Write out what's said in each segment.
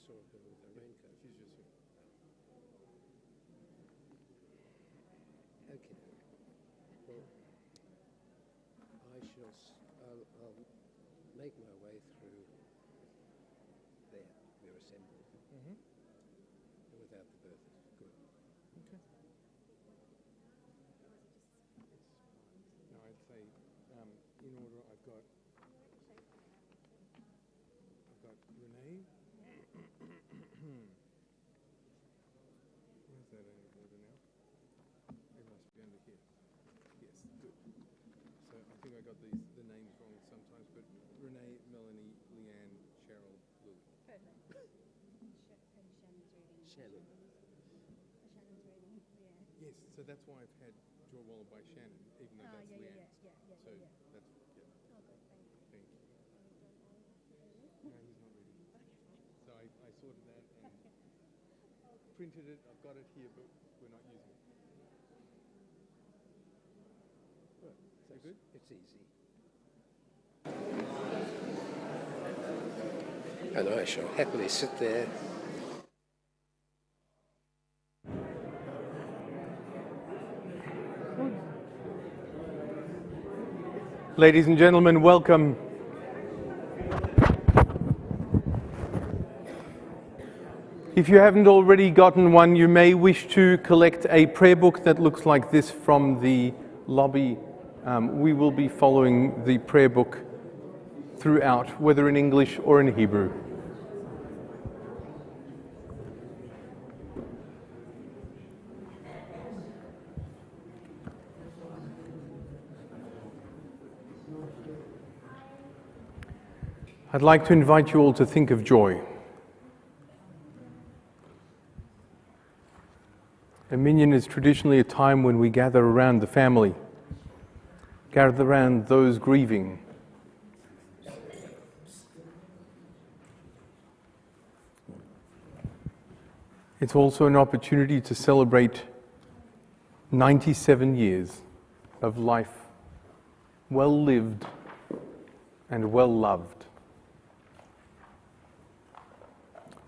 saw her with a raincoat. She's just here. Okay. Well, I'll make my way through there. We're assembled. Mm-hmm. Without the birth. Good. Okay. Now I'd say, in order, I've got Renee. Where's that in order now? It must be under here. Yes, good. So I think I got the names wrong sometimes, but Renee, Melanie, Leanne, Cheryl, Lily. Perfect. And Shannon's reading. Shannon. Shannon's reading, yeah. Yes, so that's why I've had Draw Waller by Shannon, even though that's Leanne. So Yeah. that's, yeah. Oh, good, thank you. Thank you. No, he's not reading. So I sorted that and printed it. I've got it here, but we're not using it. Right. So good? It's easy. And I shall happily sit there. Ladies and gentlemen, welcome. If you haven't already gotten one, you may wish to collect a prayer book that looks like this from the lobby. We will be following the prayer book throughout, whether in English or in Hebrew. I'd like to invite you all to think of joy. A Minyan is traditionally a time when we gather around the family, gather around those grieving. It's also an opportunity to celebrate 97 years of life, well lived and well loved.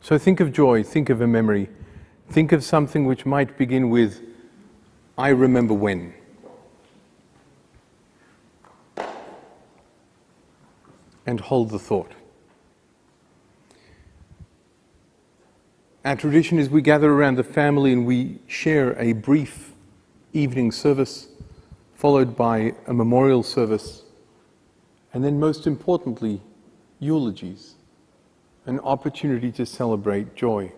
So think of joy, think of a memory, think of something which might begin with, I remember when. And hold the thought. Our tradition is we gather around the family and we share a brief evening service, followed by a memorial service, and then most importantly, eulogies, an opportunity to celebrate joy.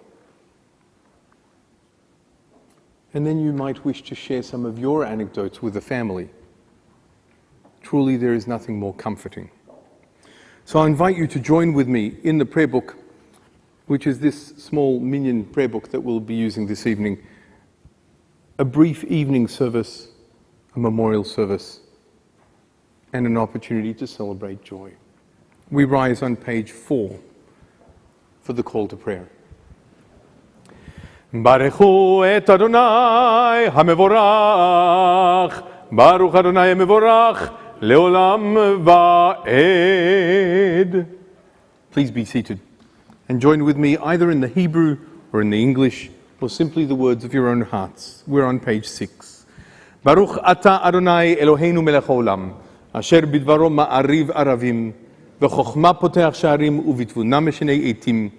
And then you might wish to share some of your anecdotes with the family. Truly, there is nothing more comforting. So I invite you to join with me in the prayer book, which is this small Minyan prayer book that we'll be using this evening. A brief evening service, a memorial service, and an opportunity to celebrate joy. We rise on page 4 for the call to prayer. ברכו את אדוני המבורך, ברוך אדוני המבורך לעולם ועד. Please be seated and join with me either in the Hebrew or in the English or simply the words of your own hearts. We're on page 6. ברוך אתה אדוני אלוהינו מלך העולם, אשר בדברו מעריב ערבים, בחוכמה פותח שערים ובתבונה משנה עתים,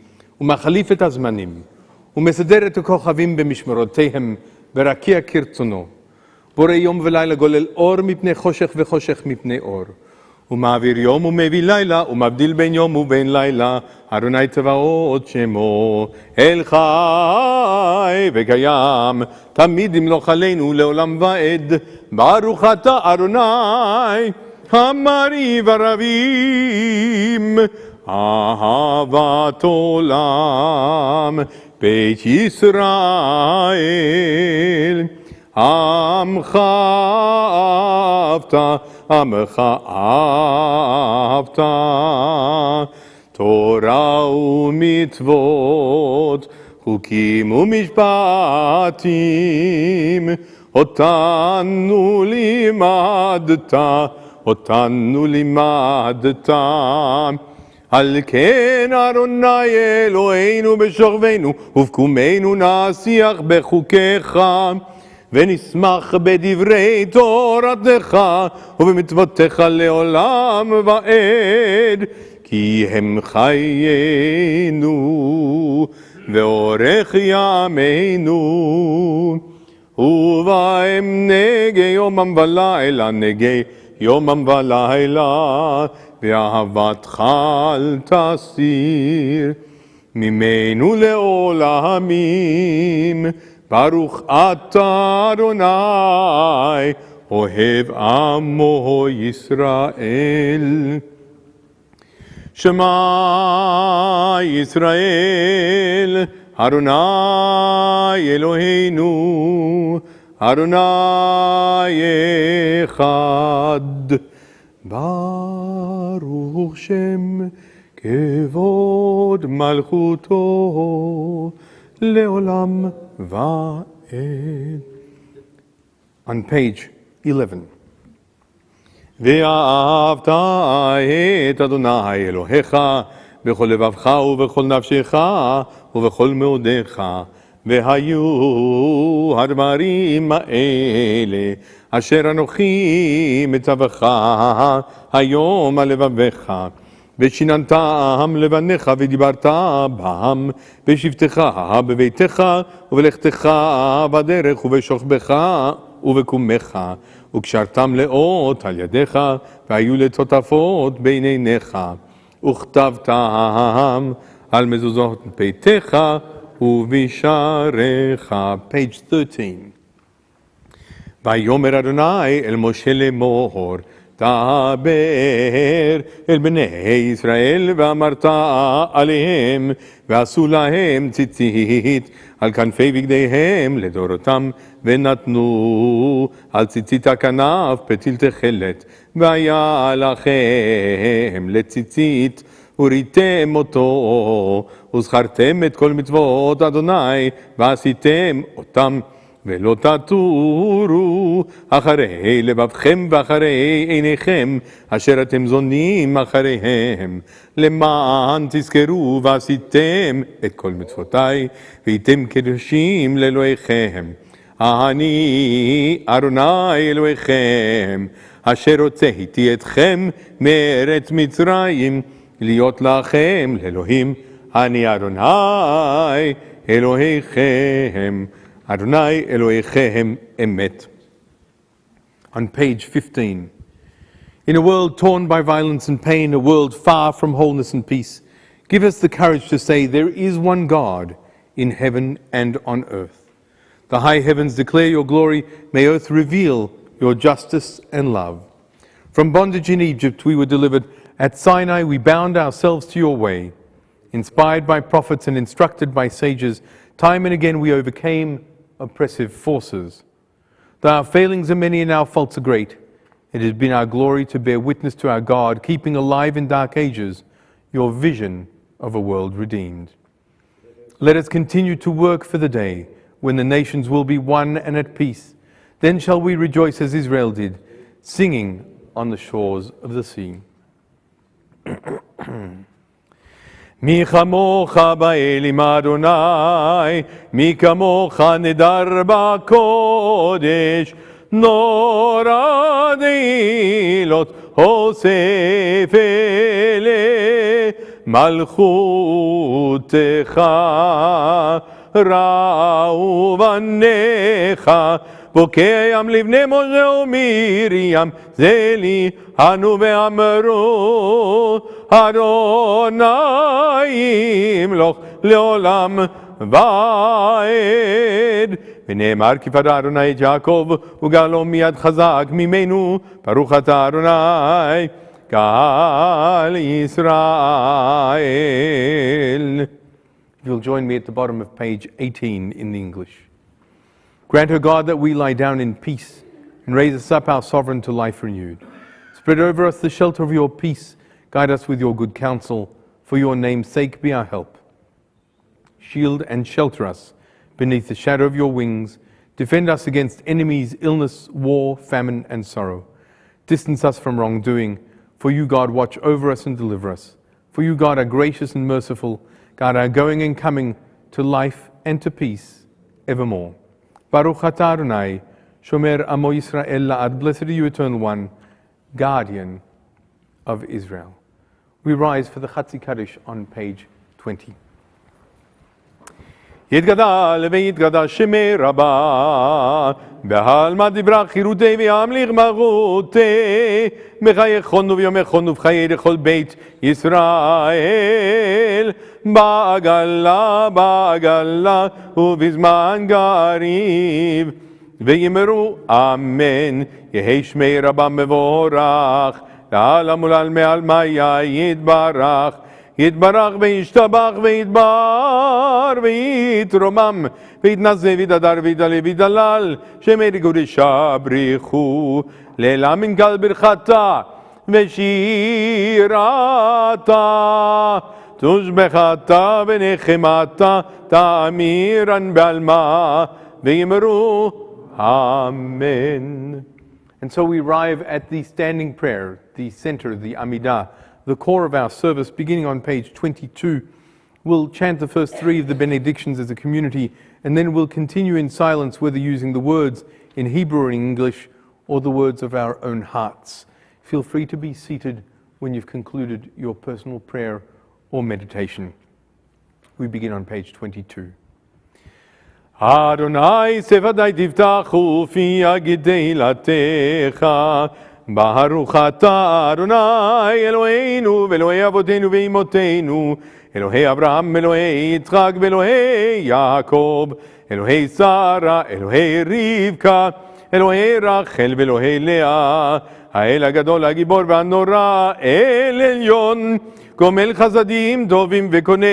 ומחליף את הזמנים. ומסדר את הכוכבים במשמרותיהם, ורקיע כרצונו. בורא יום ולילה גולל אור מפני חושך וחושך מפני אור. ומעביר יום ומביא לילה, ומבדיל בין יום ובין לילה, אדוני צבאות שמו. אל חי וקיים, תמיד ימלוך עלינו לעולם ועד. ברוך אתה אדוני, המריב ערבים, אהבת עולם. בית ישראל, עמך אהבת, עמך אהבת, תורה ומצוות, חוקים ומשפטים, אותנו לימדת, אותנו לימדת, על כן אדוני אלוהינו בשוכבנו ובקומנו נשיח בחוקיך ונשמח בדברי תורתך ובמצוותיך לעולם ועד כי הם חיינו ואורך ימינו ובהם נגי יומם ולילה נגי יומם ולילה ואהבתך אל תסיר ממנו לעולמים ברוך אתה אדוני אוהב עמו ישראל שמע ישראל אדוני אלוהינו אדוני אחד ברוך שם כבוד מלכותו לעולם ועד. On page 11. ואהבת את אדוני אלוהיך בכל לבבך ובכל נפשך ובכל מאודיך והיו הדברים האלה אשר אנוכי מצווך היום על לבביך ושיננתם לבניך ודיברת בם בשבתך בביתך ובלכתך בדרך ובשוכבך ובקומך וקשרתם לאות על ידיך והיו לטוטפות בין עיניך וכתבתם על מזוזות ביתך ובשעריך. page 13. ויאמר אדוני אל משה לאמור דבר אל בני ישראל ואמרת עליהם ועשו להם ציצית על כנפי בגדיהם לדורותם ונתנו על ציצית הכנף פתיל תכלת והיה לכם לציצית וריתם אותו וזכרתם את כל מצוות אדוני ועשיתם אותם ולא תטורו אחרי לבבכם ואחרי עיניכם אשר אתם זונים אחריהם למען תזכרו ועשיתם את כל מצוותי והייתם קדושים לאלוהיכם אני אדוני אלוהיכם אשר הוצאתי אתכם מארץ מצרים להיות לכם לאלוהים אני אדוני אלוהיכם Adonai Elohechem Emet. On page 15. In a world torn by violence and pain, a world far from wholeness and peace, give us the courage to say there is one God in heaven and on earth. The high heavens declare your glory, may earth reveal your justice and love. From bondage in Egypt we were delivered, at Sinai we bound ourselves to your way. Inspired by prophets and instructed by sages, time and again we overcame oppressive forces. Though our failings are many and our faults are great, it has been our glory to bear witness to our God, keeping alive in dark ages your vision of a world redeemed. Let us continue to work for the day when the nations will be one and at peace. Then shall we rejoice as Israel did, singing on the shores of the sea. מי כמוך באלים אדוני, מי כמוך נדר בקודש, נורא דעילות אוסף אלה, מלכותך ראו בניך, בוקע לבני משה ומרים, זה לי אנו ואמרו, אדוני ימלוך לעולם ועד. ונאמר כי פדה אדוני את יעקב וגאלו מיד חזק ממנו, ברוך אתה אדוני גאל ישראל. If you'll join me at the bottom of page 18 in the English. Grant, O God, that we lie down in peace and raise us up our sovereign to life renewed. Spread over us the shelter of your peace. Guide us with your good counsel. For your name's sake be our help. Shield and shelter us beneath the shadow of your wings. Defend us against enemies, illness, war, famine, and sorrow. Distance us from wrongdoing. For you, God, watch over us and deliver us. For you, God, are gracious and merciful. God, are going and coming to life and to peace evermore. Baruch atah Adonai, Shomer Amo Yisrael La'ad. Blessed are you, Eternal One, Guardian of Israel. We rise for the Chatzi Kaddish on page 20. יתגדל ויתגדש שמי רבה, בעלמא דברה חירותי וימליך מלכותי, בחייכון וביומכון ובחיי לכל בית ישראל, בעגלה בעגלה ובזמן גריב, ויאמרו אמן, יהי שמי רבה מבורך, לעלם ולעלמי עלמיה יתברך, יתברך וישתבח ויתבר ויתרומם ויתנשא ויתהדר ויתעלה ויתהלל שמי קודשה בריחו לילה מנכ"ל ברכתה ושירתה תושבחתה ונחמתה תאמירן בעלמה ויאמרו אמן. And so we arrive at the standing prayer, the center, the Amidah, the core of our service, beginning on page 22. We'll chant the first three of the benedictions as a community, and then we'll continue in silence, whether using the words in Hebrew or in English, or the words of our own hearts. Feel free to be seated when you've concluded your personal prayer or meditation. We begin on page 22. Adonai sevadai tivtachu fi agideilatecha Baruch atah Adonai Eloheinu ve'Elohei avotenu ve'imotenu Elohei Avraham Elohei Yitzchak ve'Elohei Yaakov Elohei Sarah Elohei Rivka Elohei Rachel ve'Elohei Leah האל הגדול, הגיבור והנורא, אל עליון, גומל חסדים טובים וקונה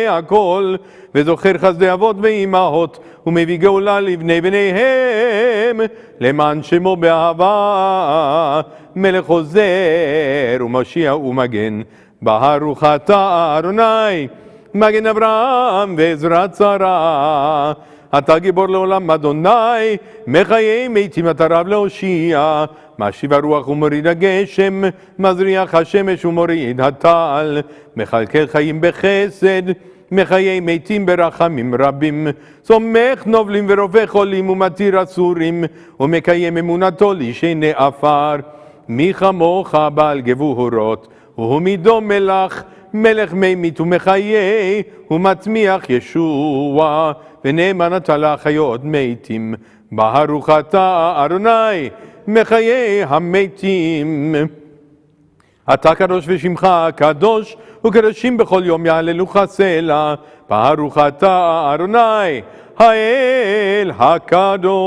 הכל, וזוכר חסדי אבות ואימהות, ומביא גאולה לבני בניהם, למען שמו באהבה, מלך עוזר ומשיח ומגן, ברוך אתה אדוני, מגן אברהם ועזרת שרה. אתה גיבור לעולם אדוני, מחיי מתים אתה רב להושיע, משיב הרוח ומוריד הגשם, מזריח השמש ומוריד הטל, מכלכל חיים בחסד, מחיי מתים ברחמים רבים, סומך נובלים ורופא חולים ומתיר אסורים, ומקיים אמונתו לישני עפר. מי כמוך בעל גבורות, הוא מידו מלך, מלך מימית ומחיי, ומצמיח ישוע, ונאמן אתה לחיות מתים. ברוך אתה אדוני, מחיי המתים. אתה קדוש ושמך קדוש, וקדושים בכל יום יעללוך סלע. ברוך אתה אדוני, האל הקדוש.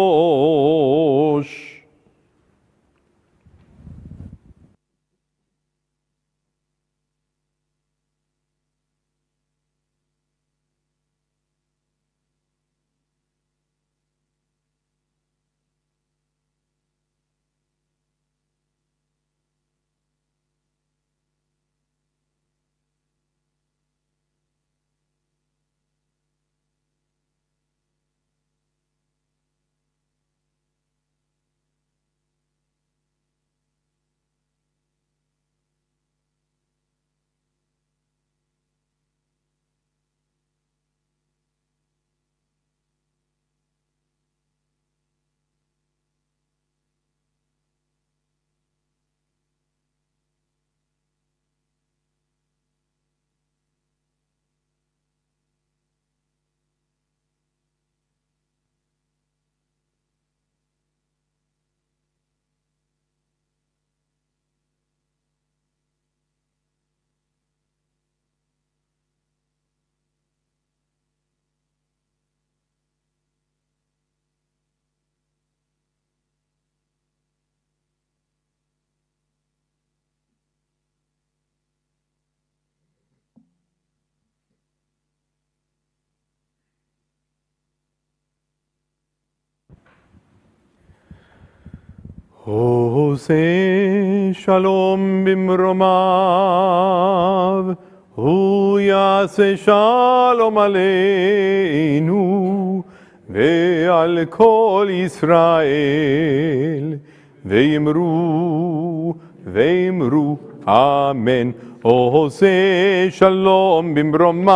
עושה שלום במרומיו, הוא יעשה שלום עלינו ועל כל ישראל, ואמרו אמן. עושה שלום במרומיו,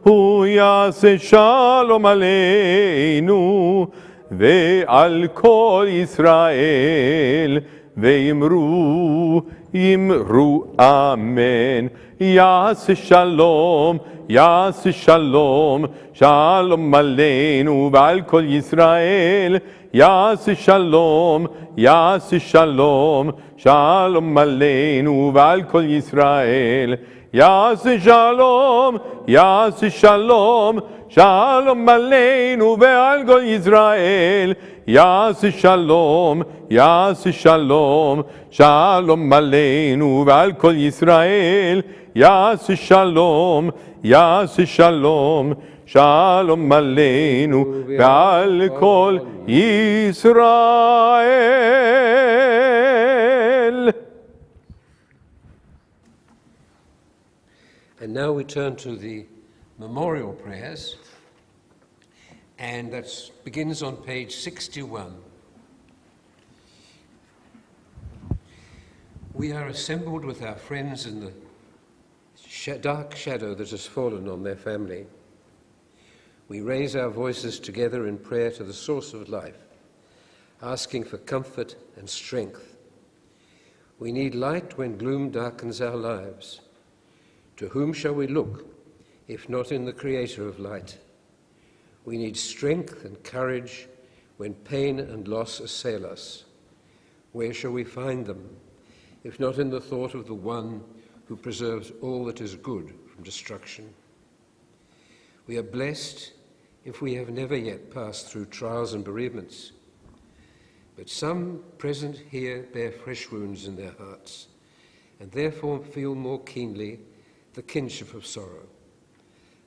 הוא יעשה שלום עלינו ועל כל ישראל, ואמרו אמן. יעשה שלום, יעשה שלום, שלום עלינו ועל כל ישראל, יעשה שלום, יעשה שלום, שלום עלינו ועל כל ישראל, יעשה שלום, יעשה שלום, שלום עלינו ועל כל ישראל, יעשה שלום, יעשה שלום, שלום עלינו ועל כל ישראל, יעשה שלום, יעשה שלום, שלום עלינו ועל כל ישראל. And now we turn to the memorial prayers, and that begins on page 61. We are assembled with our friends in the dark shadow that has fallen on their family. We raise our voices together in prayer to the source of life, asking for comfort and strength. We need light when gloom darkens our lives. To whom shall we look, if not in the Creator of light? We need strength and courage when pain and loss assail us. Where shall we find them, if not in the thought of the one who preserves all that is good from destruction? We are blessed if we have never yet passed through trials and bereavements. But some present here bear fresh wounds in their hearts, and therefore feel more keenly the kinship of sorrow.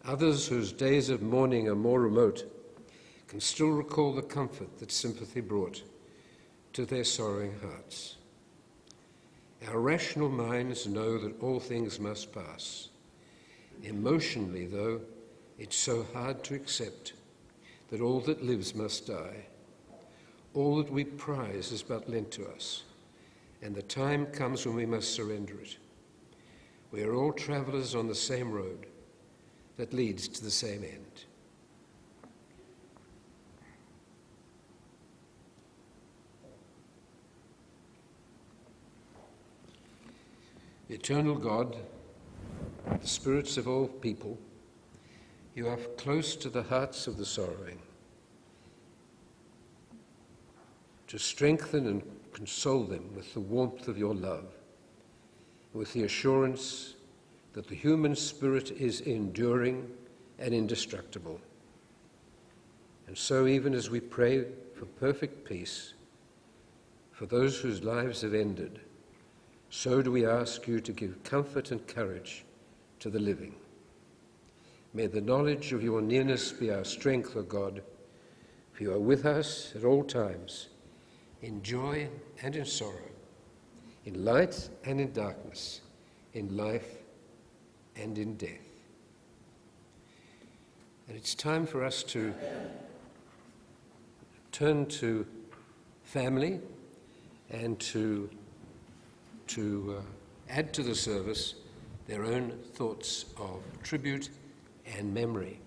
Others whose days of mourning are more remote can still recall the comfort that sympathy brought to their sorrowing hearts. Our rational minds know that all things must pass. Emotionally, though, it's so hard to accept that all that lives must die. All that we prize is but lent to us, and the time comes when we must surrender it. We are all travelers on the same road that leads to the same end. Eternal God, the spirits of all people, you are close to the hearts of the sorrowing, to strengthen and console them with the warmth of your love, with the assurance that the human spirit is enduring and indestructible. And so, even as we pray for perfect peace for those whose lives have ended, so do we ask you to give comfort and courage to the living. May the knowledge of your nearness be our strength, O God, for you are with us at all times, in joy and in sorrow, in light and in darkness, in life and in death. And it's time for us to turn to family and to add to the service their own thoughts of tribute and memory.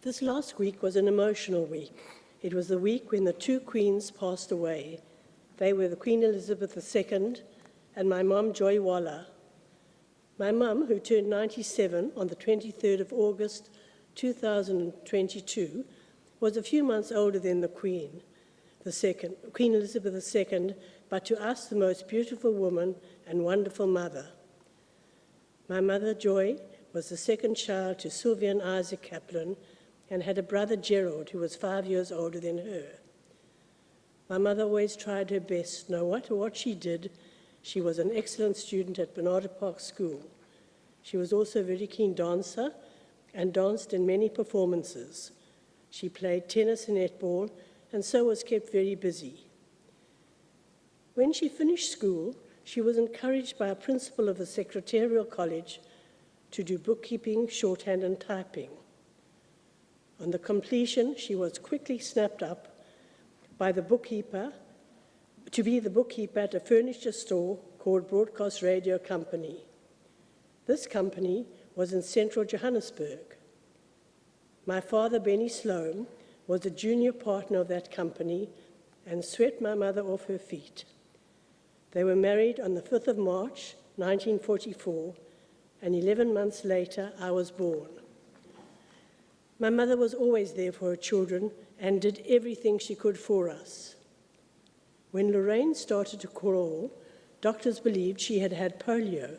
This last week was an emotional week. It was the week when the two queens passed away. They were the Queen Elizabeth II and my mum, Joy Waller. My mum, who turned 97 on the 23rd of August 2022, was a few months older than the Queen Elizabeth II, but to us the most beautiful woman and wonderful mother. My mother, Joy, was the second child to Sylvia and Isaac Kaplan, and had a brother, Gerald, who was 5 years older than her. My mother always tried her best. No matter what she did, she was an excellent student at Bernardo Park School. She was also a very keen dancer and danced in many performances. She played tennis and netball, and so was kept very busy. When she finished school, she was encouraged by a principal of the secretarial college to do bookkeeping, shorthand, and typing. On the completion, she was quickly snapped up by the bookkeeper to be the bookkeeper at a furniture store called Broadcast Radio Company. This company was in central Johannesburg. My father, Benny Sloan, was a junior partner of that company and swept my mother off her feet. They were married on the 5th of March, 1944, and 11 months later, I was born. My mother was always there for her children and did everything she could for us. When Lorraine started to crawl, doctors believed she had had polio,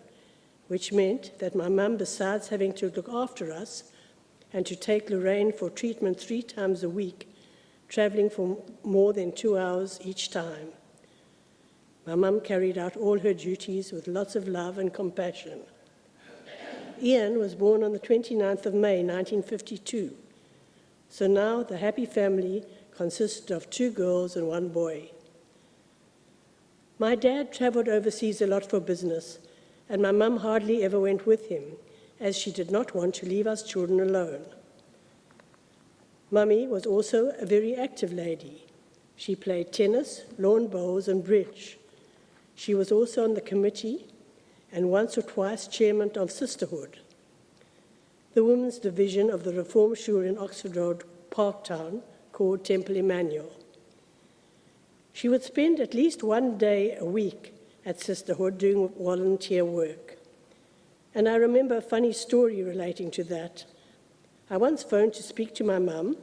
which meant that my mum, besides having to look after us and to take Lorraine for treatment 3 times a week, traveling for more than 2 hours each time. My mum carried out all her duties with lots of love and compassion. Ian was born on the 29th of May, 1952. So now the happy family consisted of 2 girls and 1 boy. My dad travelled overseas a lot for business, and my mum hardly ever went with him, as she did not want to leave us children alone. Mummy was also a very active lady. She played tennis, lawn bowls, and bridge. She was also on the committee and once or twice chairman of Sisterhood, the women's division of the Reform Shul in Oxford Road, Parktown, called Temple Emmanuel. She would spend at least 1 day a week at Sisterhood doing volunteer work. And I remember a funny story relating to that. I once phoned to speak to my mum,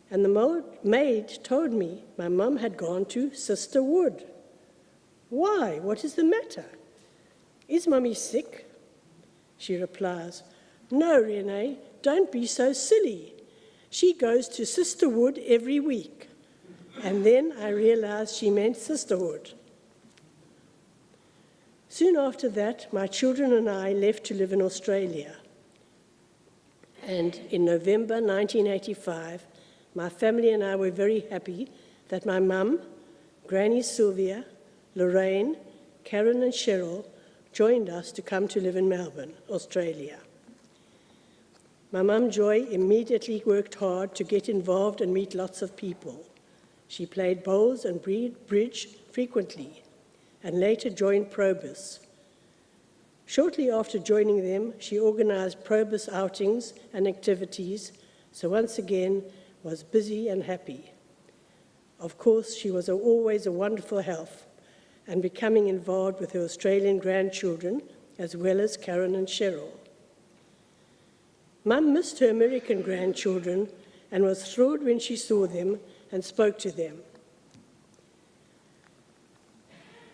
and the maid told me my mum had gone to Sister Wood. Why? What is the matter? Is Mummy sick? She replies, no, Renee, don't be so silly. She goes to Sister Wood every week. And then I realized she meant sisterhood. Soon after that, my children and I left to live in Australia. And in November 1985, my family and I were very happy that my mum, Granny Sylvia, Lorraine, Karen and Cheryl joined us to come to live in Melbourne, Australia. My mum Joy immediately worked hard to get involved and meet lots of people. She played bowls and bridge frequently and later joined Probus. Shortly after joining them, she organized Probus outings and activities, so once again was busy and happy. Of course, she was always a wonderful help and becoming involved with her Australian grandchildren, as well as Karen and Cheryl. Mum missed her American grandchildren and was thrilled when she saw them and spoke to them.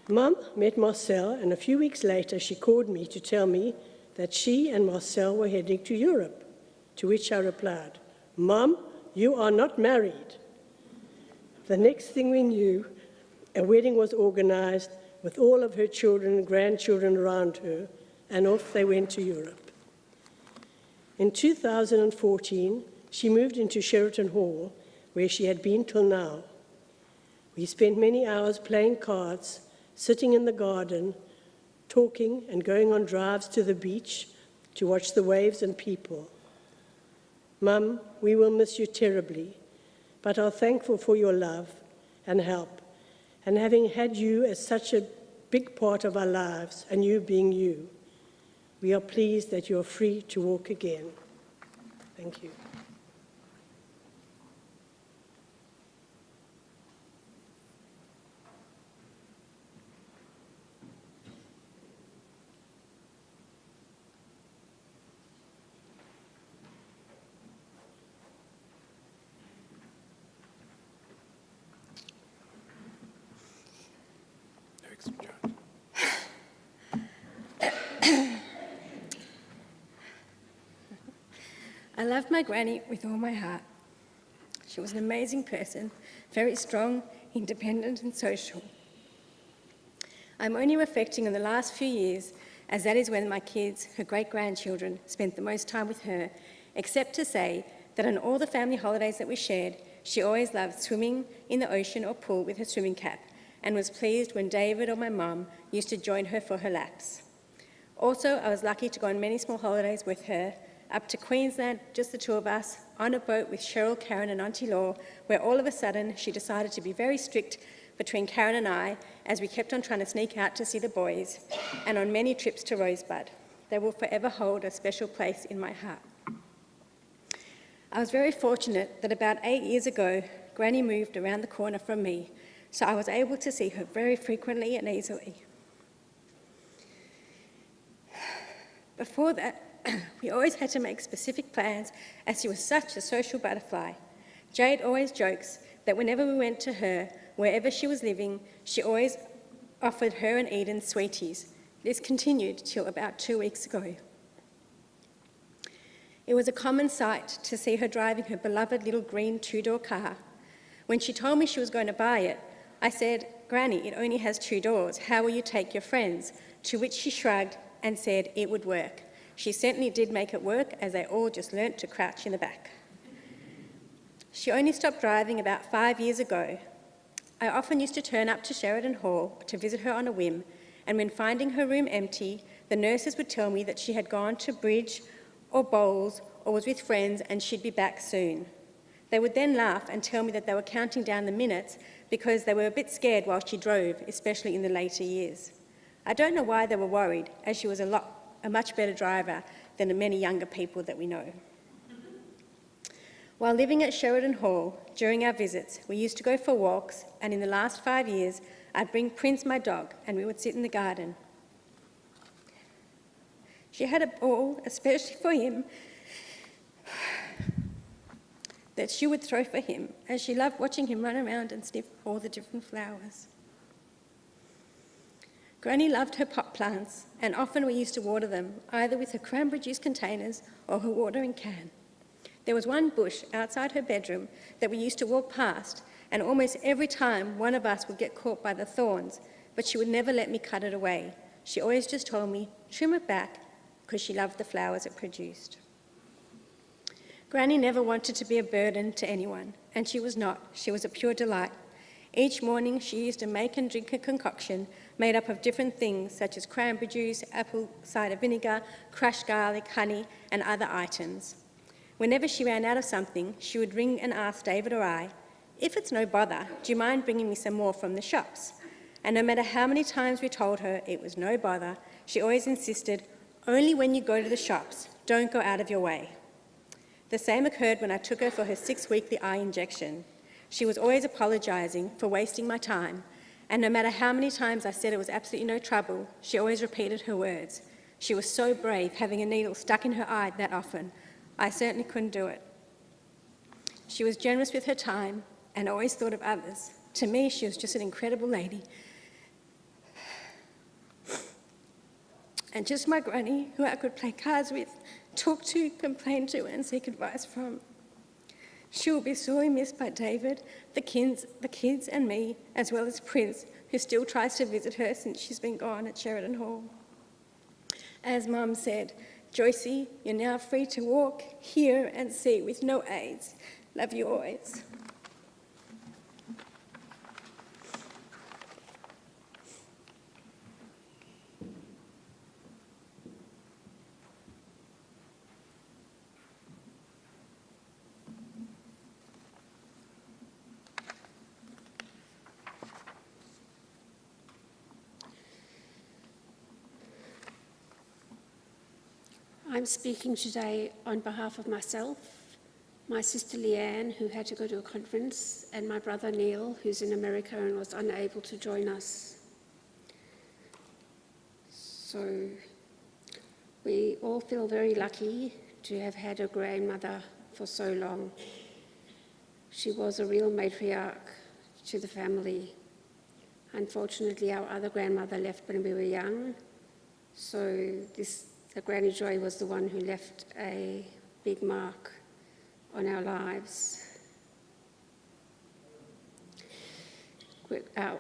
Mum met Marcel, and a few weeks later she called me to tell me that she and Marcel were heading to Europe, to which I replied, Mum, you are not married. The next thing we knew, a wedding was organized with all of her children and grandchildren around her, and off they went to Europe. In 2014, she moved into Sheraton Hall, where she had been till now. We spent many hours playing cards, sitting in the garden, talking and going on drives to the beach to watch the waves and people. Mum, we will miss you terribly, but are thankful for your love and help, and having had you as such a big part of our lives, and you being you. We are pleased that you are free to walk again. Thank you. I loved my granny with all my heart. She was an amazing person, very strong, independent and social. I'm only reflecting on the last few years, as that is when my kids, her great-grandchildren, spent the most time with her, except to say that on all the family holidays that we shared, she always loved swimming in the ocean or pool with her swimming cap, and was pleased when David or my mum used to join her for her laps. Also, I was lucky to go on many small holidays with her, up to Queensland, just the two of us, on a boat with Cheryl, Karen and Auntie Law, where all of a sudden she decided to be very strict between Karen and I as we kept on trying to sneak out to see the boys, and on many trips to Rosebud. They will forever hold a special place in my heart. I was very fortunate that about 8 years ago, Granny moved around the corner from me, so I was able to see her very frequently and easily. Before that, we always had to make specific plans as she was such a social butterfly. Jade always jokes that whenever we went to her, wherever she was living, she always offered her and Eden sweeties. This continued till about 2 weeks ago. It was a common sight to see her driving her beloved little green two-door car. When she told me she was going to buy it, I said, "Granny, it only has 2 doors. How will you take your friends?" To which she shrugged and said it would work. She certainly did make it work, as they all just learnt to crouch in the back. She only stopped driving about 5 years ago. I often used to turn up to Sheridan Hall to visit her on a whim, and when finding her room empty, the nurses would tell me that she had gone to bridge or bowls or was with friends and she'd be back soon. They would then laugh and tell me that they were counting down the minutes because they were a bit scared while she drove, especially in the later years. I don't know why they were worried, as she was a much better driver than the many younger people that we know. While living at Sheridan Hall, during our visits, we used to go for walks, and in the last 5 years, I'd bring Prince, my dog, and we would sit in the garden. She had a ball, especially for him, that she would throw for him, as she loved watching him run around and sniff all the different flowers. Granny loved her pot plants, and often we used to water them, either with her cranberry juice containers or her watering can. There was one bush outside her bedroom that we used to walk past, and almost every time one of us would get caught by the thorns, but she would never let me cut it away. She always just told me, trim it back, because she loved the flowers it produced. Granny never wanted to be a burden to anyone, and she was not. She was a pure delight. Each morning she used to make and drink a concoction made up of different things such as cranberry juice, apple cider vinegar, crushed garlic, honey, and other items. Whenever she ran out of something, she would ring and ask David or I, "If it's no bother, do you mind bringing me some more from the shops?" And no matter how many times we told her it was no bother, she always insisted, "Only when you go to the shops, don't go out of your way." The same occurred when I took her for her 6-weekly eye injection. She was always apologising for wasting my time, and no matter how many times I said it was absolutely no trouble, she always repeated her words. She was so brave, having a needle stuck in her eye that often. I certainly couldn't do it. She was generous with her time and always thought of others. To me, she was just an incredible lady. And just my granny, who I could play cards with, talk to, complain to, and seek advice from. She will be sorely missed by David, the kids and me, as well as Prince, who still tries to visit her since she's been gone at Sheridan Hall. As Mum said, "Joycey, you're now free to walk, hear and see with no aids. Love you always." I'm speaking today on behalf of myself, my sister Leanne, who had to go to a conference, and my brother Neil, who's in America and was unable to join us. So we all feel very lucky to have had a grandmother for so long. She was a real matriarch to the family. Unfortunately, our other grandmother left when we were young, so the Granny Joy was the one who left a big mark on our lives. Our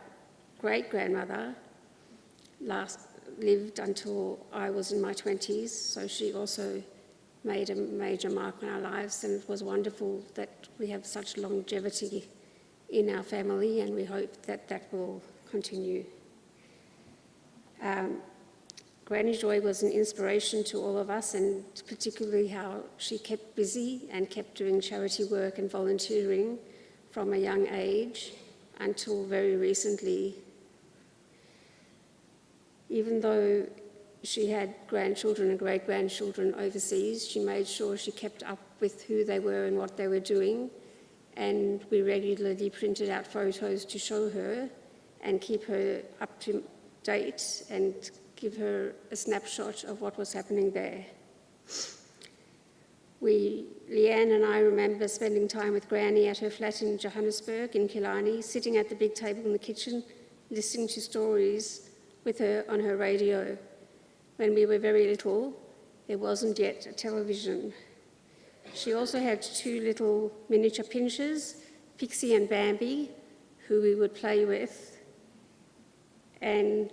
great-grandmother lived until I was in my 20s, so she also made a major mark on our lives, and it was wonderful that we have such longevity in our family, and we hope that that will continue. Granny Joy was an inspiration to all of us, and particularly how she kept busy and kept doing charity work and volunteering from a young age until very recently. Even though she had grandchildren and great-grandchildren overseas, she made sure she kept up with who they were and what they were doing, and we regularly printed out photos to show her and keep her up to date and give her a snapshot of what was happening there. Leanne and I remember spending time with Granny at her flat in Johannesburg, in Killarney, sitting at the big table in the kitchen, listening to stories with her on her radio. When we were very little, there wasn't yet a television. She also had 2 little miniature pinchers, Pixie and Bambi, who we would play with. And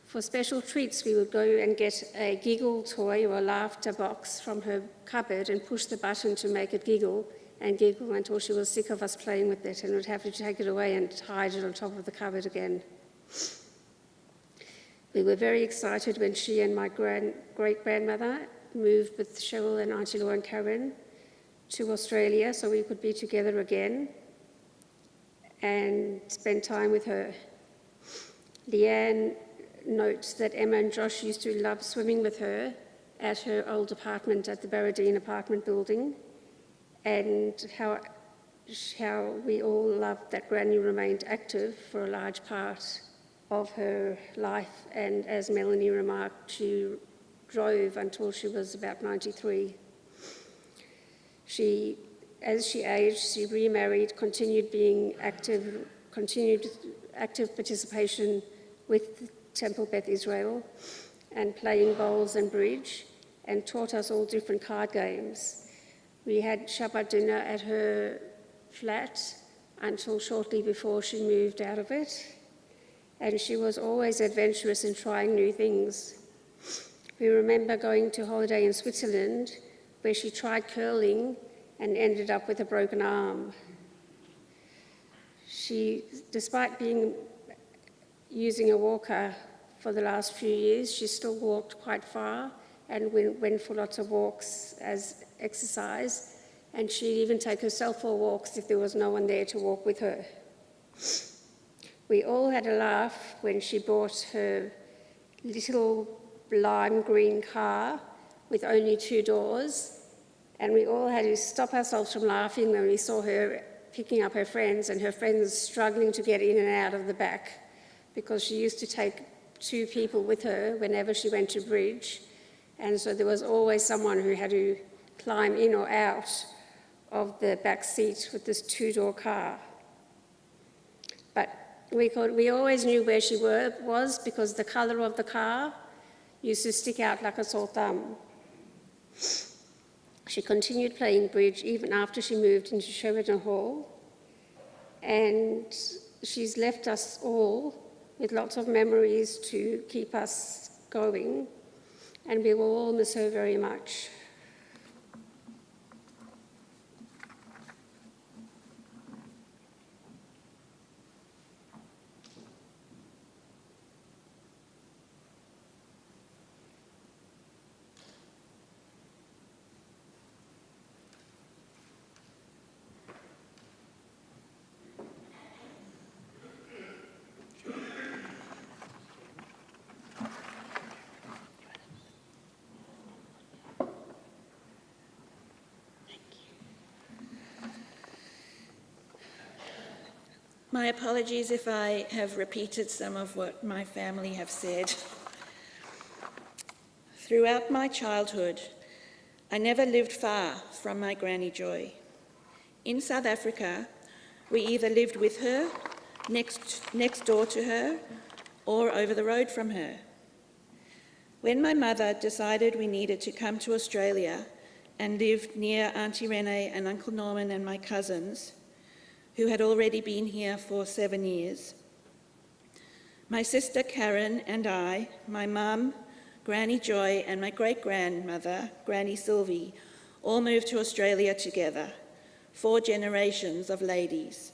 for special treats, we would go and get a giggle toy or a laughter box from her cupboard and push the button to make it giggle until she was sick of us playing with it and would have to take it away and hide it on top of the cupboard again. We were very excited when she and my great-grandmother moved with Cheryl and Auntie Laura and Karen to Australia so we could be together again and spend time with her. Leanne notes that Emma and Josh used to love swimming with her at her old apartment at the Barradine apartment building, and how we all loved that Granny remained active for a large part of her life, and as Melanie remarked, she drove until she was about 93. As she aged, she remarried, continued active participation with Temple Beth Israel and playing bowls and bridge, and taught us all different card games. We had Shabbat dinner at her flat until shortly before she moved out of it, and she was always adventurous in trying new things. We remember going to holiday in Switzerland where she tried curling and ended up with a broken arm. She, despite using a walker for the last few years, she still walked quite far and went for lots of walks as exercise, and she'd even take herself for walks if there was no one there to walk with her. We all had a laugh when she bought her little lime green car with only 2 doors, and we all had to stop ourselves from laughing when we saw her picking up her friends and her friends struggling to get in and out of the back, because she used to take 2 people with her whenever she went to bridge, and so there was always someone who had to climb in or out of the back seat with this 2-door car. But we always knew where she was because the colour of the car used to stick out like a sore thumb. She continued playing bridge even after she moved into Sheridan Hall, and she's left us all with lots of memories to keep us going, and we will all miss her very much. My apologies if I have repeated some of what my family have said. Throughout my childhood, I never lived far from my Granny Joy. In South Africa, we either lived with her, next door to her, or over the road from her. When my mother decided we needed to come to Australia and live near Auntie Renee and Uncle Norman and my cousins, who had already been here for 7 years, my sister Karen and I, my mum, Granny Joy, and my great-grandmother, Granny Sylvie, all moved to Australia together, 4 generations of ladies.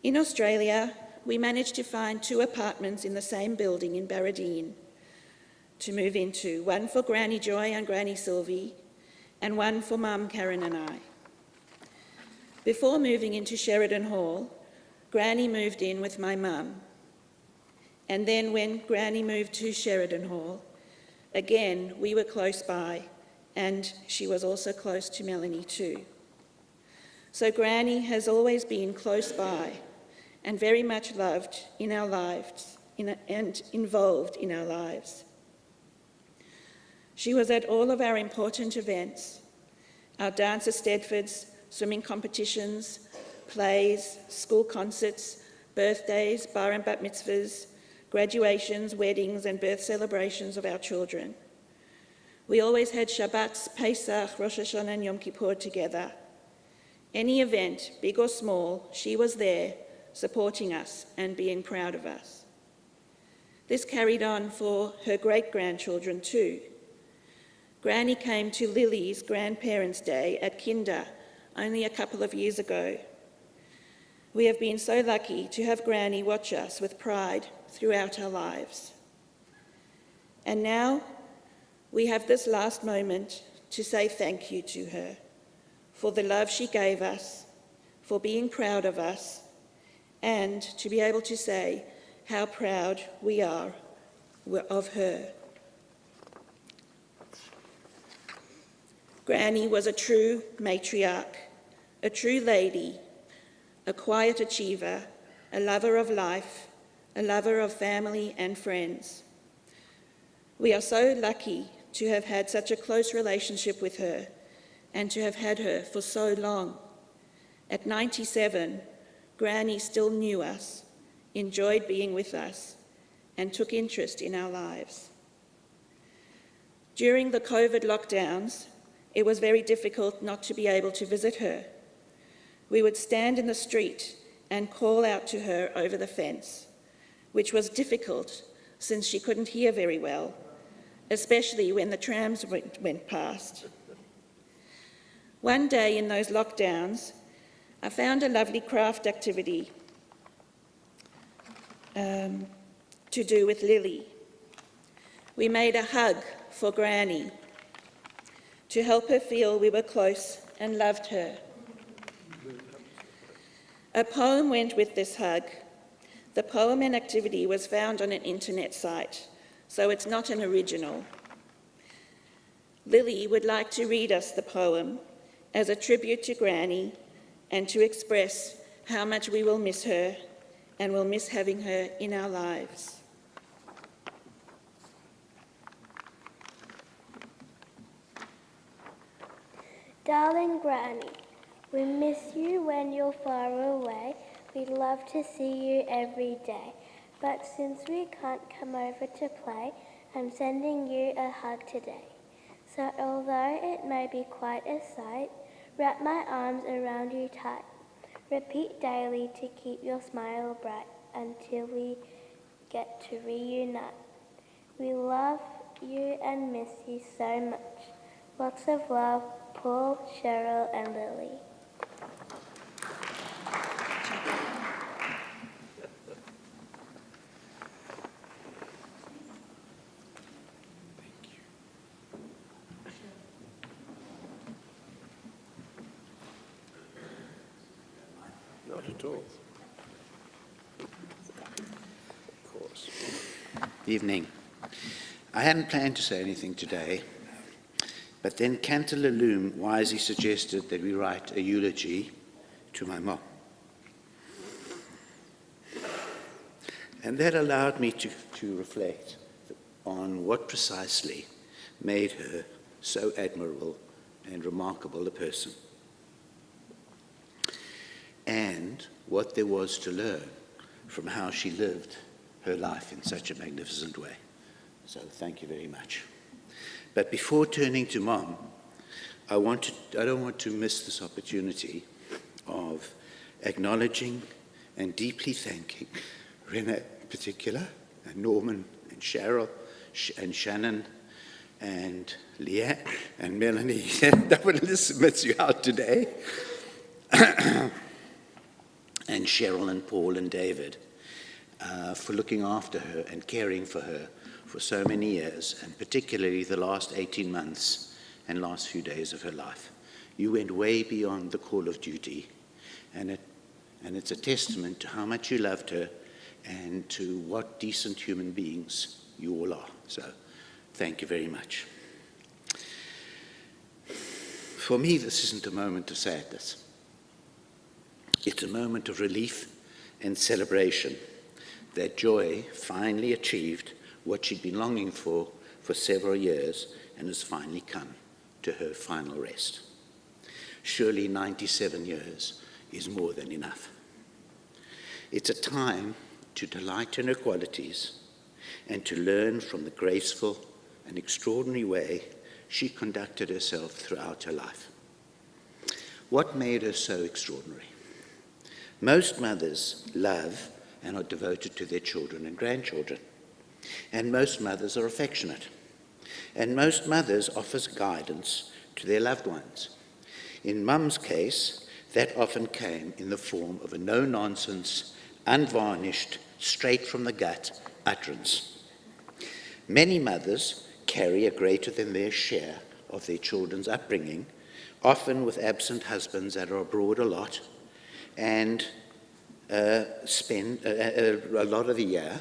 In Australia, we managed to find 2 apartments in the same building in Barradine to move into, one for Granny Joy and Granny Sylvie, and one for Mum, Karen and I. Before moving into Sheridan Hall, Granny moved in with my mum. And then when Granny moved to Sheridan Hall, again, we were close by, and she was also close to Melanie too. So Granny has always been close by and very much loved in our lives and involved in our lives. She was at all of our important events, our dance at Stedford's, swimming competitions, plays, school concerts, birthdays, bar and bat mitzvahs, graduations, weddings and birth celebrations of our children. We always had Shabbats, Pesach, Rosh Hashanah and Yom Kippur together. Any event, big or small, she was there, supporting us and being proud of us. This carried on for her great-grandchildren too. Granny came to Lily's Grandparents' Day at Kinder only a couple of years ago. We have been so lucky to have Granny watch us with pride throughout our lives. And now we have this last moment to say thank you to her for the love she gave us, for being proud of us, and to be able to say how proud we are of her. Granny was a true matriarch, a true lady, a quiet achiever, a lover of life, a lover of family and friends. We are so lucky to have had such a close relationship with her and to have had her for so long. At 97, Granny still knew us, enjoyed being with us, and took interest in our lives. During the COVID lockdowns, it was very difficult not to be able to visit her. We would stand in the street and call out to her over the fence, which was difficult since she couldn't hear very well, especially when the trams went past. One day in those lockdowns, I found a lovely craft activity to do with Lily. We made a hug for Granny to help her feel we were close and loved her. A poem went with this hug. The poem and activity was found on an internet site, so it's not an original. Lily would like to read us the poem as a tribute to Granny and to express how much we will miss her and will miss having her in our lives. Darling Granny, we miss you when you're far away. We love to see you every day. But since we can't come over to play, I'm sending you a hug today. So although it may be quite a sight, wrap my arms around you tight. Repeat daily to keep your smile bright until we get to reunite. We love you and miss you so much. Lots of love, Paul, Cheryl and Lily. Not at all. Of course. Evening. I hadn't planned to say anything today, but then Cantor Laloum wisely suggested that we write a eulogy to my mom. And that allowed me to reflect on what precisely made her so admirable and remarkable a person, and what there was to learn from how she lived her life in such a magnificent way. So thank you very much. But before turning to Mom, I don't want to miss this opportunity of acknowledging and deeply thanking Renee in particular, and Norman and Cheryl and Shannon and Leanne and Melanie. That one submits you out today. And Cheryl and Paul and David, for looking after her and caring for her for so many years, and particularly the last 18 months and last few days of her life. You went way beyond the call of duty, and it's a testament to how much you loved her and to what decent human beings you all are. So thank you very much. For me, this isn't a moment of sadness. It's a moment of relief and celebration that Joy finally achieved what she'd been longing for several years and has finally come to her final rest. Surely 97 years is more than enough. It's a time to delight in her qualities and to learn from the graceful and extraordinary way she conducted herself throughout her life. What made her so extraordinary? Most mothers love and are devoted to their children and grandchildren. And most mothers are affectionate. And most mothers offer guidance to their loved ones. In Mum's case, that often came in the form of a no-nonsense, unvarnished, straight-from-the-gut utterance. Many mothers carry a greater than their share of their children's upbringing, often with absent husbands that are abroad a lot, and spend a lot of the year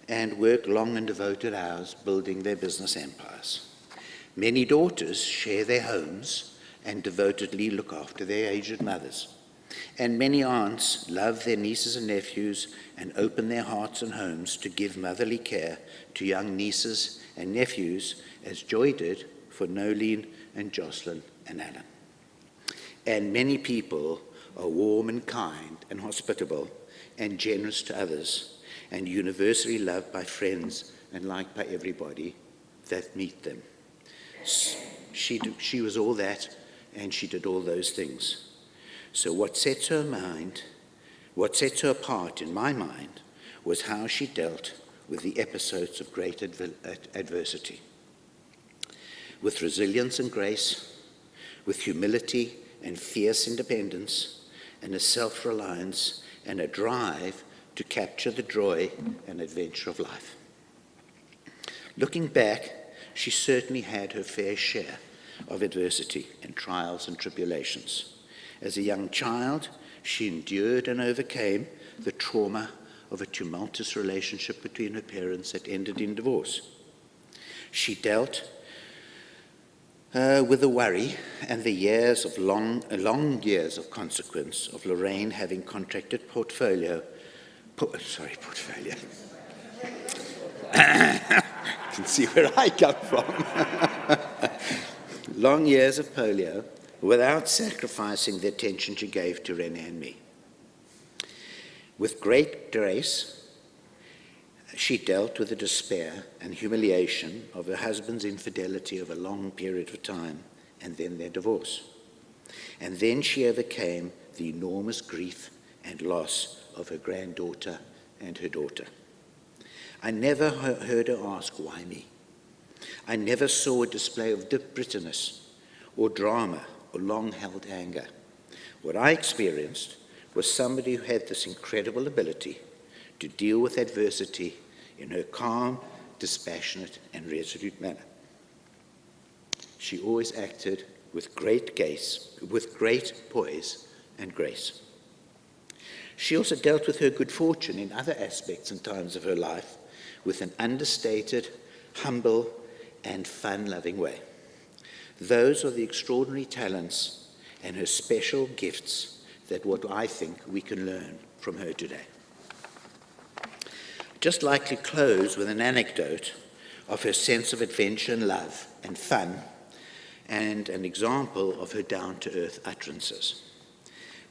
and work long and devoted hours building their business empires. Many daughters share their homes and devotedly look after their aged mothers. And many aunts love their nieces and nephews and open their hearts and homes to give motherly care to young nieces and nephews, as Joy did for Nolene and Jocelyn and Alan. And many people are warm and kind and hospitable and generous to others and universally loved by friends and liked by everybody that meet them. She was all that, and she did all those things. So what sets her apart in my mind was how she dealt with the episodes of great adversity. With resilience and grace, with humility and fierce independence, and a self-reliance and a drive to capture the joy and adventure of life. Looking back, she certainly had her fair share of adversity and trials and tribulations. As a young child, she endured and overcame the trauma of a tumultuous relationship between her parents that ended in divorce. She dealt with the worry and the long years of consequence of Lorraine having contracted portfolio. You can see where I come from. Long years of polio without sacrificing the attention she gave to René and me. With great grace, she dealt with the despair and humiliation of her husband's infidelity over a long period of time, and then their divorce. And then she overcame the enormous grief and loss of her granddaughter and her daughter. I never heard her ask, why me? I never saw a display of bitterness or drama or long-held anger. What I experienced was somebody who had this incredible ability to deal with adversity in her calm, dispassionate, and resolute manner. She always acted with great poise and grace. She also dealt with her good fortune in other aspects and times of her life with an understated, humble, and fun-loving way. Those are the extraordinary talents and her special gifts that what I think we can learn from her today. Just like to close with an anecdote of her sense of adventure and love and fun, and an example of her down-to-earth utterances.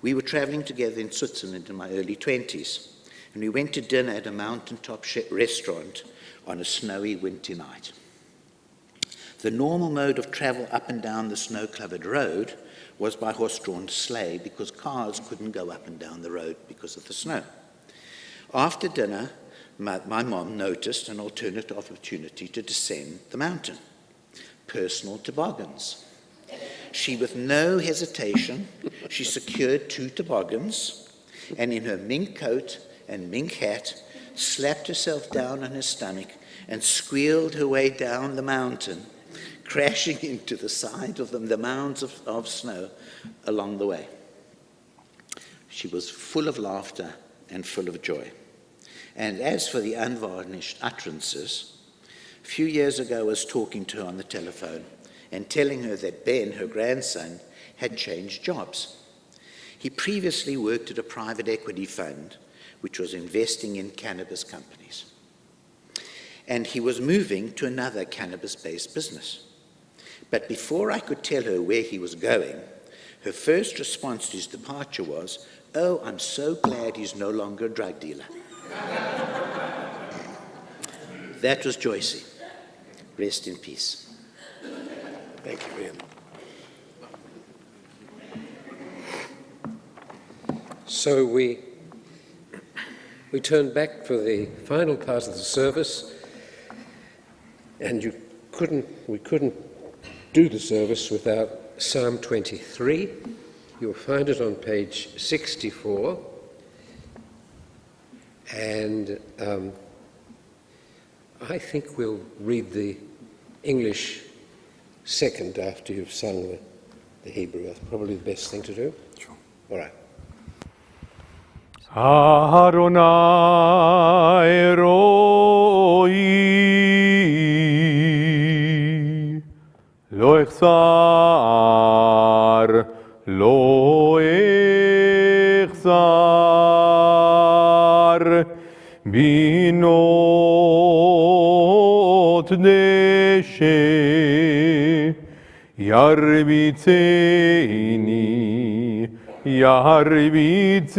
We were traveling together in Switzerland in my early 20s, and we went to dinner at a mountaintop restaurant on a snowy winter night. The normal mode of travel up and down the snow-covered road was by horse-drawn sleigh, because cars couldn't go up and down the road because of the snow. After dinner, my mom noticed an alternate opportunity to descend the mountain: personal toboggans. She, with no hesitation, she secured 2 toboggans, and in her mink coat and mink hat, slapped herself down on her stomach, and squealed her way down the mountain, crashing into the side of the mounds of snow along the way. She was full of laughter and full of joy. And as for the unvarnished utterances, a few years ago I was talking to her on the telephone and telling her that Ben, her grandson, had changed jobs. He previously worked at a private equity fund which was investing in cannabis companies. And he was moving to another cannabis-based business. But before I could tell her where he was going, her first response to his departure was, "Oh, I'm so glad he's no longer a drug dealer." That was Joycey. Rest in peace. Thank you, Ian. So we turned back for the final part of the service, and we couldn't do the service without Psalm 23. You'll find it on page 64, and I think we'll read the English second after you've sung the Hebrew. That's probably the best thing to do. Sure. All right. Adonai roi lo echsar binot deshe yarbitzeini ירביצני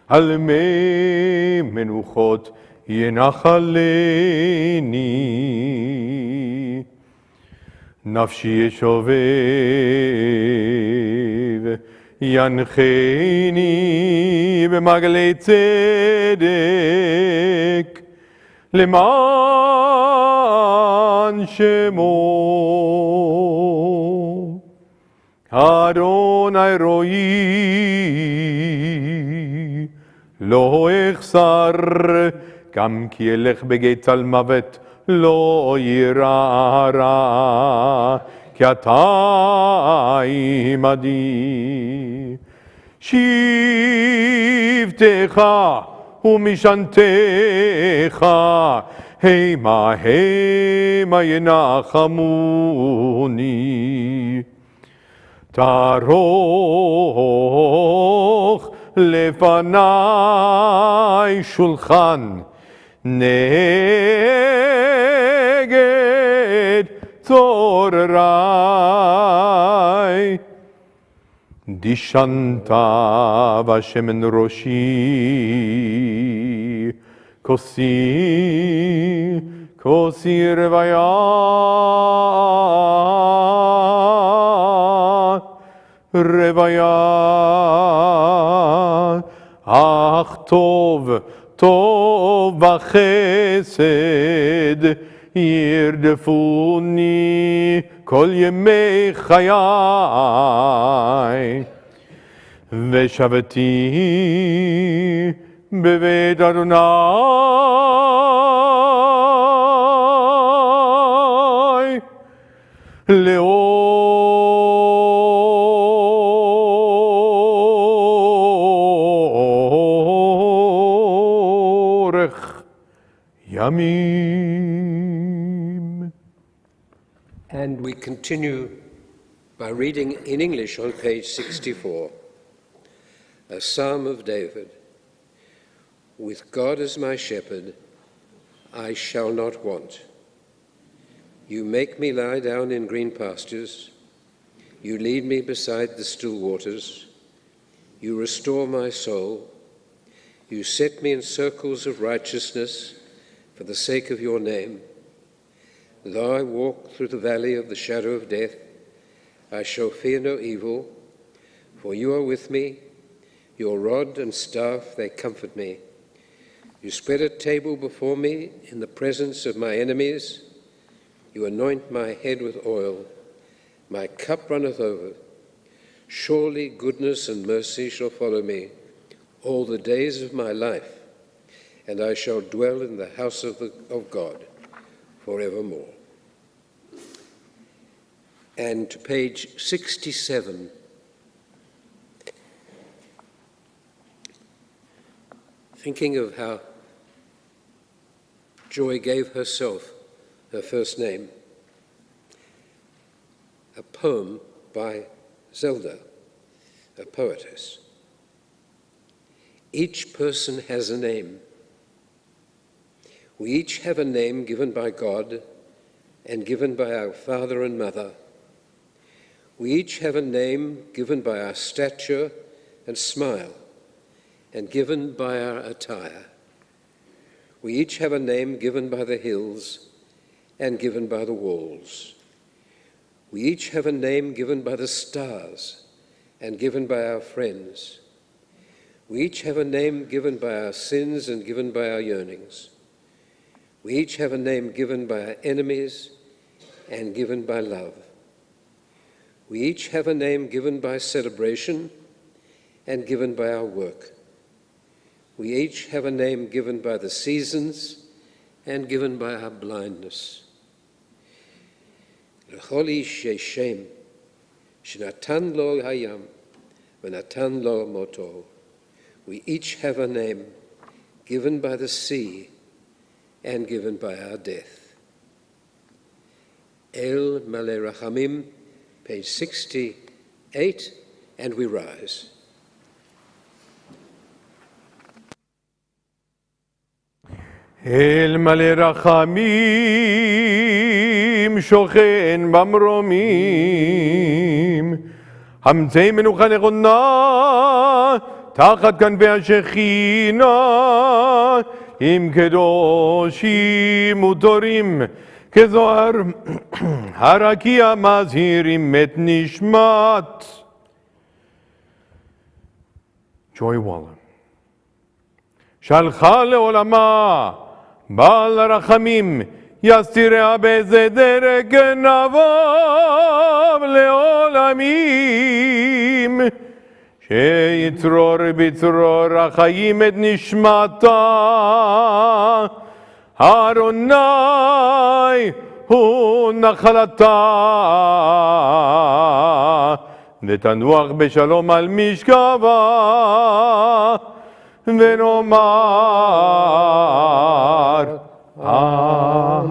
על מי מנוחות ינחלני נפשי ישובב ינחני במעגלי צדק למען שמו Adonai roi lo echsar gam ki elech begeit al mavet lo yirara ki ata imadi shivtecha umishantecha hema hema yenachamuni תערוך לפני שולחן נגד צורריי דשנת בשמן ראשי כוסי רוויה רוויה, אך טוב, טוב וחסד ירדפוני כל ימי חיי, ושבתי בבית אדוני Yamim. And we continue by reading in English on page 64, a Psalm of David. With God as my shepherd, I shall not want. You make me lie down in green pastures. You lead me beside the still waters. You restore my soul. You set me in circles of righteousness for the sake of your name. Though I walk through the valley of the shadow of death, I shall fear no evil, for you are with me. Your rod and staff, they comfort me. You spread a table before me in the presence of my enemies. You anoint my head with oil. My cup runneth over. Surely goodness and mercy shall follow me all the days of my life, and I shall dwell in the house of God forevermore. And to page 67, thinking of how Joy gave herself her first name, a poem by Zelda, a poetess. Each person has a name. We each have a name given by God and given by our father and mother. We each have a name given by our stature and smile and given by our attire. We each have a name given by the hills and given by the walls. We each have a name given by the stars and given by our friends. We each have a name given by our sins and given by our yearnings. We each have a name given by our enemies and given by love. We each have a name given by celebration and given by our work. We each have a name given by the seasons and given by our blindness. L'chol ish yesh shem, shenatan lo hayam, v'natan lo moto. We each have a name given by the sea and given by our death. El Malei Rachamim, page 68, and we rise. אל מלא רחמים שוכן במרומים, אמצעי מנוחה נכונה תחת כנפי השכינה, עם קדושים וטהורים כזוהר הרקיע מזהירים את נשמת. Joy Waller. שלחה לעולמה בעל הרחמים, יסתיריה בזדר גנביו לעולמים, שיצרור בצרור החיים את נשמתה. אדוני הוא נחלתה, ותנוח בשלום על משכבה. ונאמר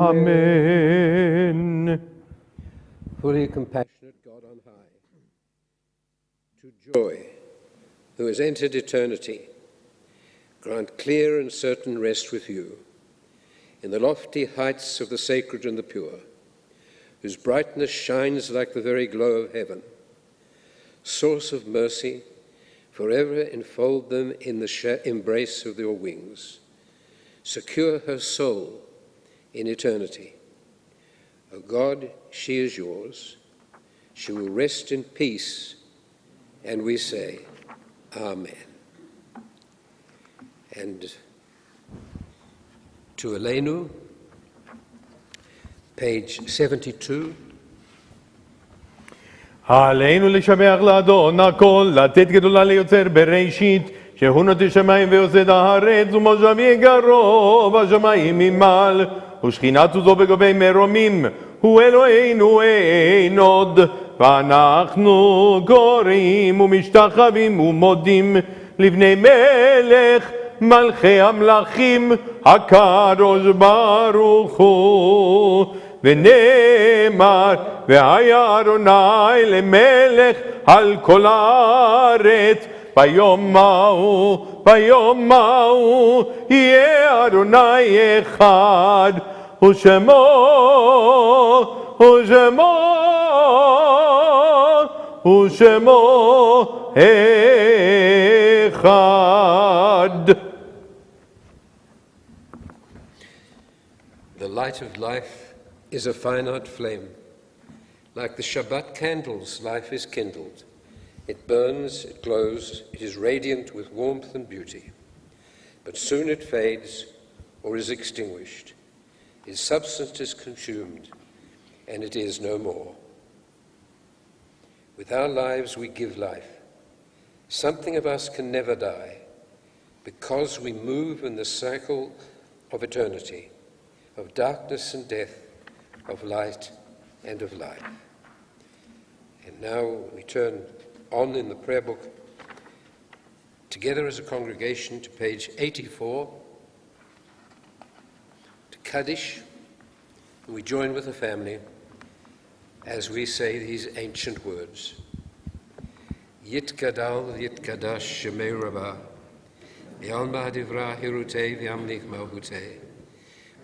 Amen. Fully compassionate God on high, to Joy, who has entered eternity, grant clear and certain rest with you in the lofty heights of the sacred and the pure, whose brightness shines like the very glow of heaven. Source of mercy, forever enfold them in the embrace of your wings. Secure her soul in eternity. O God, she is yours. She will rest in peace, and we say, Amen. And to Elenu, page 72. עלינו לשבח לאדון הכל, לתת גדולה ליוצר בראשית, שהוא נוטה שמיים ויוסד הארץ, ומושב יגרו בשמיים ממעל, ושכינת עוזו בגבי מרומים, הוא אלוהינו אין עוד, ואנחנו קוראים ומשתחווים ומודים לבני מלך מלכי המלכים, הקדוש ברוך הוא. ונאמר, והיה אדוני למלך על כל הארץ, ביום ההוא יהיה אדוני אחד, ושמו אחד. The light of life is a finite flame. Like the Shabbat candles, life is kindled. It burns, it glows, it is radiant with warmth and beauty. But soon it fades or is extinguished. Its substance is consumed, and it is no more. With our lives we give life. Something of us can never die, because we move in the cycle of eternity, of darkness and death, of light and of life. And now we turn on in the prayer book together as a congregation to page 84, to Kaddish, and we join with the family as we say these ancient words. Yitkadal yitkadash shemei rabah, v'alma hadivra hirutei v'amlich malhutei,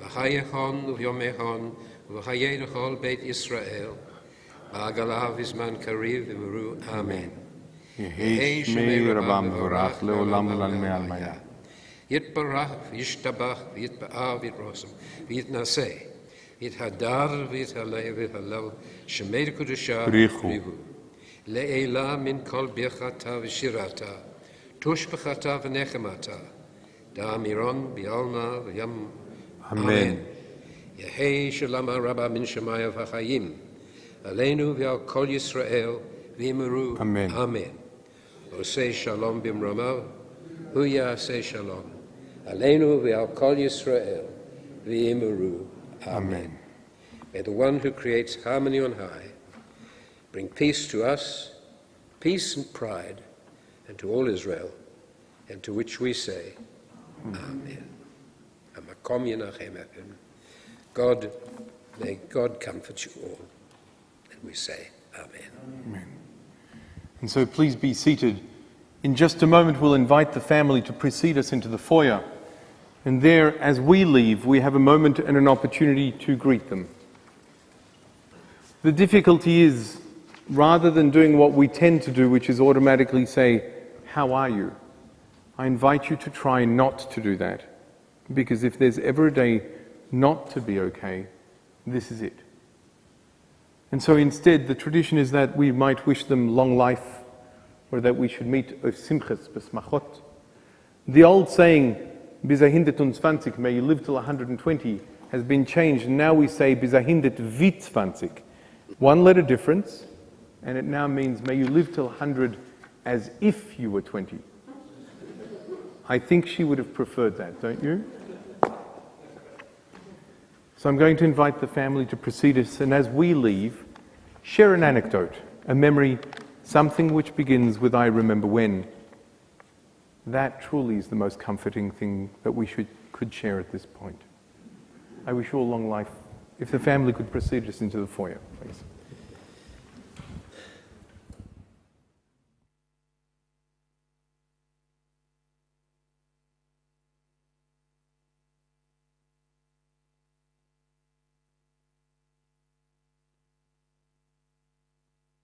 v'hayechon uv'yomechon uv'hayei l'chol beit Yisrael, v'agalav v'zman kariv v'meru amen. Yehi shmei rabam v'rach le'olam l'almei almaya. Yitbarach v'yishtabach v'yitba'ah v'yitrosam v'yitnaseh v'yithadar v'yithaleh v'yithalel shemei l'kudusha v'rihu. Le'ela min kol birchata v'shirata, tush b'chata v'nechemata, da'amiron b'alma v'yam. Amen. Yehei shalom rabba min shemaya v'chayim, aleinu v'al kol Yisrael v'yimeru. Amen. Amen. Osei shalom b'mromav, hu ya'aseh shalom, aleinu v'al kol Yisrael v'yimeru. Amen. May the one who creates harmony on high bring peace to us, peace and pride, and to all Israel, and to which we say, Amen. Amakom yenachem echem. God, may God comfort you all. And we say, Amen. Amen. And so please be seated. In just a moment, we'll invite the family to precede us into the foyer. And there, as we leave, we have a moment and an opportunity to greet them. The difficulty is, rather than doing what we tend to do, which is automatically say, how are you? I invite you to try not to do that. Because if there's ever a day not to be okay, this is it. And so instead, the tradition is that we might wish them long life, or that we should meet of simchas besmachot. The old saying, bis 120, may you live till 120, has been changed. And now we say, bis 120. One letter difference, and it now means, may you live till 100 as if you were 20. I think she would have preferred that, don't you? So I'm going to invite the family to precede us, and as we leave, share an anecdote, a memory, something which begins with I remember when. That truly is the most comforting thing that we could share at this point. I wish you all long life. If the family could precede us into the foyer, please.